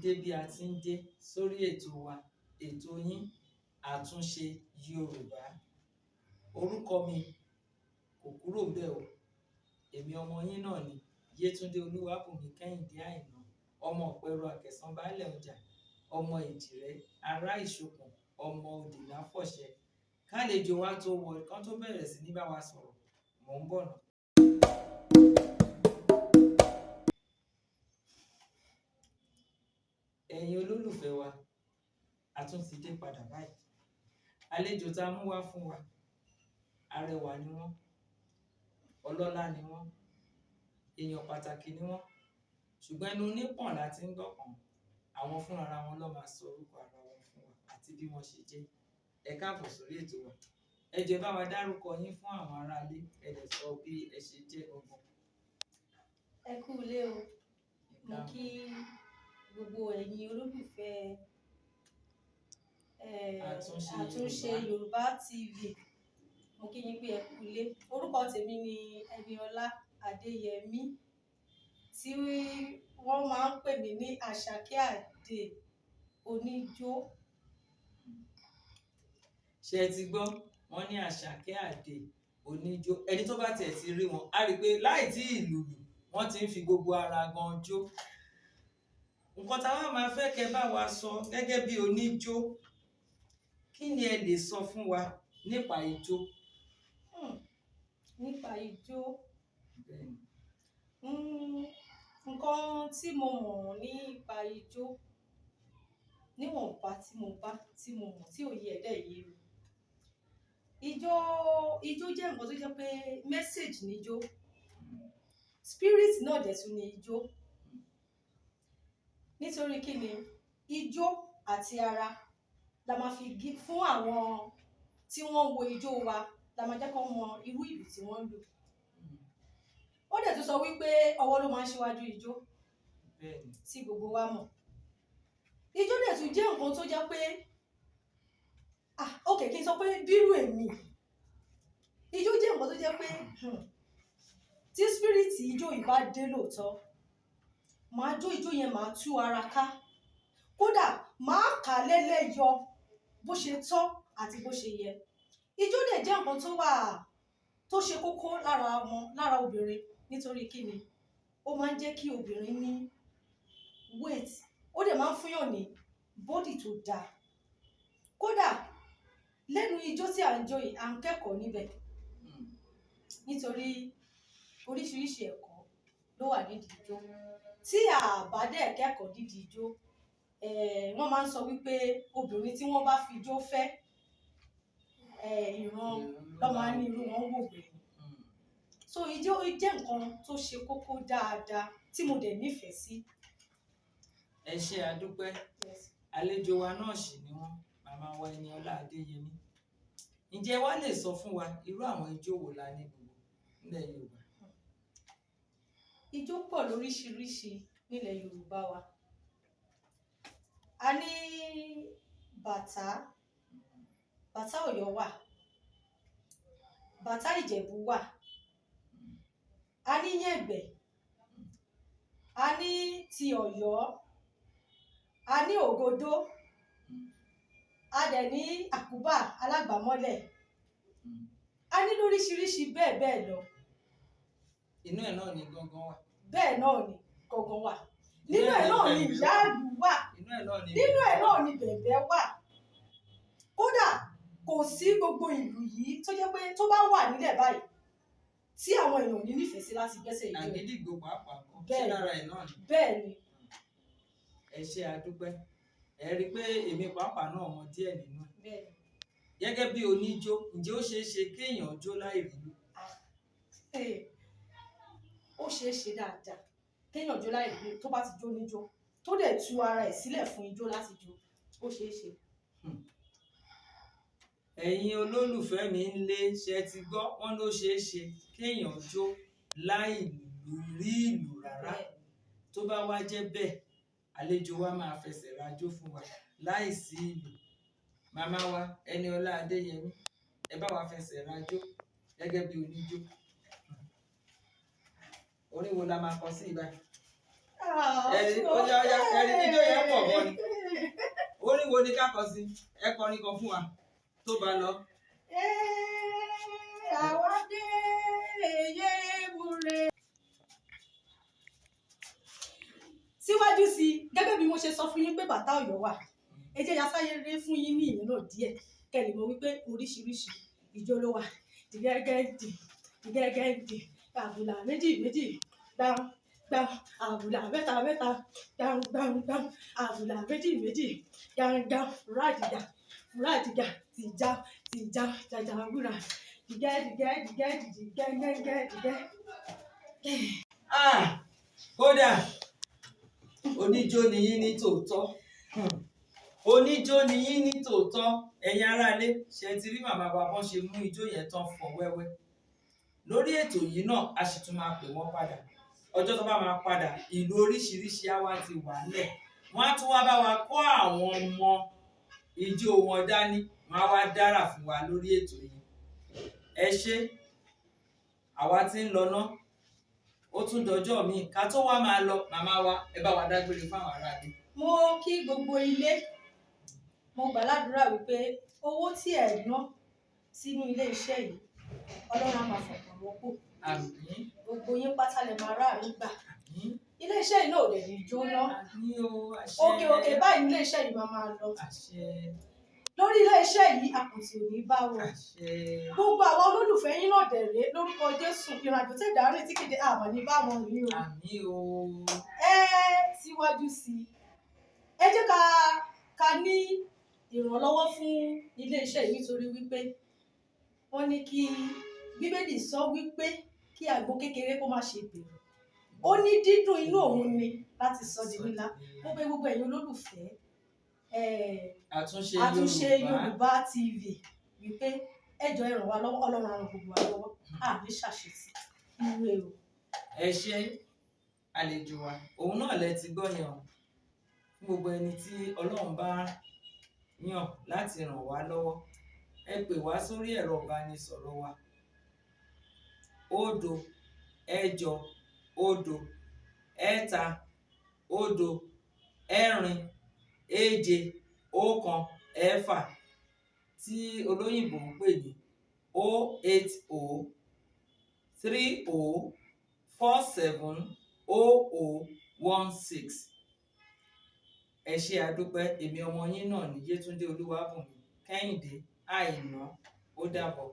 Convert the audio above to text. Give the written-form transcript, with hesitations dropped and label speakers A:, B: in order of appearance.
A: dé bí a ti ń dé sórí ètò wa, ètò yín Àtúnṣe Yorùbá. Orúkọ mi kò kúrò bẹ́ẹ̀ o. Èmi ọmọ yín náà ni Yétúndé Olúwabùnmi Kẹ́hìndé Àìná, ọmọ Ọ̀pẹ̀rọ̀ Àkẹ̀sán baálẹ̀ ọjà, ọmọ Èjìrẹ́ ará Ìṣokùn, ọmọ Òdì Láfọ̀ṣẹ. Kálejò wa tó wọ kán tó bẹ̀rẹ̀ sí ní bá wa sọ̀rọ̀, mò ń bọ̀ ná. Ẹ̀yin olólùfẹ́ wa, a tún ti dé padà báyìí. Àlejò tá a mú wá fún wa, arẹwà ni wọ́n, ọlọ́lá ni wọ́n, èèyàn pàtàkì ni wọ́n, ṣùgbọ́n ẹnu onípọ̀n la ti ń gbọ́kàn. Àwọn fúnra wọn ló máa sọ orúkọ ara wọn fún wa àti bí wọ́n ṣe jẹ́. Ẹ káàbọ̀ sórí ètò wa. Ẹ jọ̀ọ́ bá wa dárúkọ yín fún àwọn aráalé, ẹ lè sọ bí ẹ ṣe jẹ́ gangan.
B: Ẹ kú ilé o. Mo kí gbogbo ẹ̀yin olólùfẹ́ Àtúnṣe Yorùbá TV. Mo kí yín pé ẹ kú ilé. Orúkọ tèmi ni Ẹniọlá Adéyẹmí, tí wọ́n máa ń pè mí ní Àṣàkẹ́ Àdè Oníjó.
A: Ṣé ẹ ti gbọ́? Wọ́n ní Àṣàkẹ́ Àdè Oníjó. Ẹni tó bá tiẹ̀ ti rí wọn, á rí i pé láì tí ìlú wọ́n ti ń fi gbogbo ara gan jó. Nǹkan táwa máa fẹ́ kẹ́ bá wa sọ gẹ́gẹ́ bí oníjó, kí ni ẹ lè sọ fún wa nípa ijó?
B: Nípa ijó, nǹkan tí mo mọ̀ nípa ijó, níwọ̀nba tí mo mọ̀ tí òye ẹ̀dá yé mi. Ijó jẹ́ nǹkan tó jẹ́ pé message ni ijó, spirit náà dẹ̀ tún ni ijó. Nítorí kí ni ijó àti ara la máa fi fún àwọn tí wọ́n wo ijó wa, la máa jẹ́ kó mọ irú ìlù tí wọ́n ń lù. Ó dẹ̀ tún sọ wípé ọwọ́ ló máa ń ṣíwájú ijó, tí gbogbo wa mọ̀. Ijó dẹ̀ tún jẹ́ nǹkan tó jẹ́ pé okay, kí n sọ pé bírú èmi, ijó jẹ́ nǹkan tó jẹ́ pé tí spirit ijó yìí bá dé lóòótọ́, màá jó ijó yẹn, màá tú ara ká, kódà màá kà á lẹ́lẹ́yọ bó ṣe tọ́ àti bó ṣe yẹ. Ijó dẹ̀ jẹ́ nǹkan tó ṣe kókó lára obìnrin. Nítorí kí ni ó máa ń jẹ́ kí obìnrin ní weight, ó dẹ̀ máa ń fúnyàn ní body tó dáa. Kódà lẹ́nu ijó tí à ń jó yìí, à ń kẹ́kọ̀ọ́ níbẹ̀. Nítorí oríṣiríṣi ẹ̀kọ́ ló wà nídìí ijó. Tí a bá dẹ̀ kẹ́kọ̀ọ́ nídìí ijó, wọ́n máa ń sọ wípé obìnrin tí wọ́n bá fi ijó fẹ́, ìran ló máa ń ní irú wọn wò gbẹ̀yìn. So ijó jẹ́ nǹkan tó ṣe kókó dáadáa tí mo dẹ̀ nífẹ̀ẹ́ sí.
A: Ẹ ṣé àdúpẹ́. Àlejò wa náà sì ni wọ́n, màmá wa Ẹniọlá Adéyẹmí. Ǹjẹ́ wá lè sọ fún wa irú àwọn ijó wo la ní gbogbo nílẹ̀ Yorùbá?
B: Ijó pọ̀ lóríṣiríṣi nílẹ̀ Yorùbá wa. A ní bàtá Ọ̀yọ́ wà, bàtá Ìjẹ̀bú wà, a ní yẹ̀gbẹ̀, a ní ti Ọ̀yọ́, a ní ògodó, a dẹ̀ ní àkúbà alágbàmọ́lẹ̀, a ní lóríṣiríṣi bẹ́ẹ̀ bẹ́ẹ̀ lọ.
A: Inú ẹ̀ náà ni gangan wà.
B: Bẹ́ẹ̀ náà ni gangan wà. Nínú ẹ̀ náà ni ìyáàlú wà. Nínú ẹ̀ náà ni bẹ̀bẹ̀ wà. Kódà kò sí gbogbo ìlú yìí tó jẹ́ pé tó bá wà nílẹ̀ báyìí tí àwọn èèyàn ní nífẹ̀ẹ́ sí láti gbẹ́sẹ̀ ìjọ.
A: Àgídìgbò pàápàá kan sí lára ẹ̀ náà ni.
B: Bẹ́ẹ̀ ni.
A: Ẹ ṣé àdúpẹ́. Ẹ rí i pé èmi pàápàá náà mọ díẹ̀ nínú ẹ̀.
B: Bẹ́ẹ̀ ni.
A: Gẹ́gẹ́ bí oníjó, ǹjẹ́ ó ṣeé ṣe kéèyàn jó láì rílù?
B: Ó ṣeé ṣe dáadáa kéèyàn jó láì rílù tó bá ti jó níjó, tó dẹ̀ tú ara ẹ̀ sílẹ̀ fún ijó láti jó. Ó ṣeé ṣe.
A: Ẹ̀yin olólùfẹ́ mi ń lé, ṣe ti gbọ́? Wọ́n ló ṣeé ṣe kéèyàn jó láì rí ìlù rárá. Tó bá wá jẹ́ bẹ́ẹ̀, àlejò wa máa fẹsẹ̀ rajó fún wa láì sí ìlù. Màmá wa Ẹniọlá Adéyẹmí, ẹ bá wa fẹsẹ̀ rajó gẹ́gẹ́ bí oníjó. Orin wo la máa kọ sí ibà? ẹ̀rí ọjà ẹ̀rí ijó yẹn pọ̀ gan ni. Orin wo ni ká kọ sí? Ẹ kọrin kan fún wa tó bá lọ.
B: Àwa dé èyí múre. Síwájú sí i, gẹ́gẹ́ bí mo ṣe sọ fún yín pé bàtà Ọ̀yọ́ wà, ẹ jẹ́ ya sáyé ré fún yín ní ìyẹn náà díẹ̀ kẹ́lẹ̀ mọ̀ wípé oríṣiríṣi ìjó ló wà. Dìgẹ́gẹ́dì dìgẹ́gẹ́dì àbùlà méjì méjì gbàm gbàm àbùlà mẹ́ta mẹ́ta gbàm gbàm gbàm àbùlà méjì méjì gbàm gbàm fúrádìgà fúrádìgà tìjà tìjà jàjà wúrà dìgẹ́dìgẹ́ dìgẹ́dì dìgẹ́gẹ́gẹ́ dìgẹ́.
A: Kódà oníjó ni yín ní tòótọ́. Oníjó ni yín ní tòótọ́. Ẹ̀yin aráalé, ṣe ti rí màmá wa bọ́n ṣe mú ijó yẹn tán fọ̀ wẹ́wẹ́. Lórí ètò yìí náà a sì tún máa pè wọ́n padà. Ọjọ́ tó bá máa padà, ìlú oríṣiríṣi á wá ti wà nílẹ̀. Wọ́n á tún wá bá wa kó àwọn ọmọ ijó wọn dání. Wọ́n á wá dára fún wa lórí ètò yìí. Ẹ ṣé, àwa tí ń lọ ná. Ó tún dọjọ́ mi ká tó wá máa lọ. Màmá wa, ẹ bá wa dágbére fáwọn aráalé.
B: Mo kí gbogbo ilé, mo gbà ládùúrà wípé owó tí ẹ ná sínú ilé iṣẹ́ yìí Ọlọ́run á máa fọ̀pọ̀ rọ́pò.
A: Àmín.
B: Gbogbo yín pátá lẹ máa ráàánú gbà.
A: Àmín.
B: Ilé iṣẹ́ yìí náà ò dẹ̀ ní jóná.
A: Àmín o, àṣẹ.
B: Òkè òkè báyìí ilé iṣẹ́ yìí máa lọ.
A: Àṣẹ.
B: Lórí ilé iṣẹ́ yìí àpótí ò ní bá wọn.
A: Àṣẹ.
B: Gbogbo àwọn olólùfẹ́ yín náà dẹ̀rẹ́ lórúkọ Jésù ìrìnàjò tí ìdarí tí kéde àmọ́ ní bá wọn rí o.
A: Àmín o.
B: Síwájú sí i, ẹ jẹ́ ká ní ìrànlọ́wọ́ fún ilé iṣẹ́ yìí nítorí wípé wọ́n ní kí Bíbélì sọ wípé kí àgbo kékeré kó má ṣe bẹ̀rù. Ó ní dídùn inú òun ni láti sọ di ńlá. Gbogbo ẹ̀yin olólùfẹ́ àtúnṣe Yorùbá TV wípé ẹ jọ̀ọ́ ẹ ràn wá lọ́wọ́, Ọlọ́run á ràn gbogbo wa lọ́wọ́, àní ṣàṣetì ire o.
A: Ẹ ṣé àlejò wa, òun náà lẹ ti gbọ́ yẹn o. Fún gbogbo ẹni tí Ọlọ́run bá yàn láti ràn wá lọ́wọ́, ẹ pè wá sórí ẹ̀rọ ìbánisọ̀rọ̀ wa 0 8 0 ẹ̀ta 0 ẹ̀rin 7 1 ẹ̀fà tí olóyìnbó ń pè ní 080 30 47 0016. Ẹ ṣé àdúpẹ́, èmi ọmọ yín náà ní Yétúndé Olúwabùnmi Kẹ́hìndé Àìná. Ó dàbọ̀.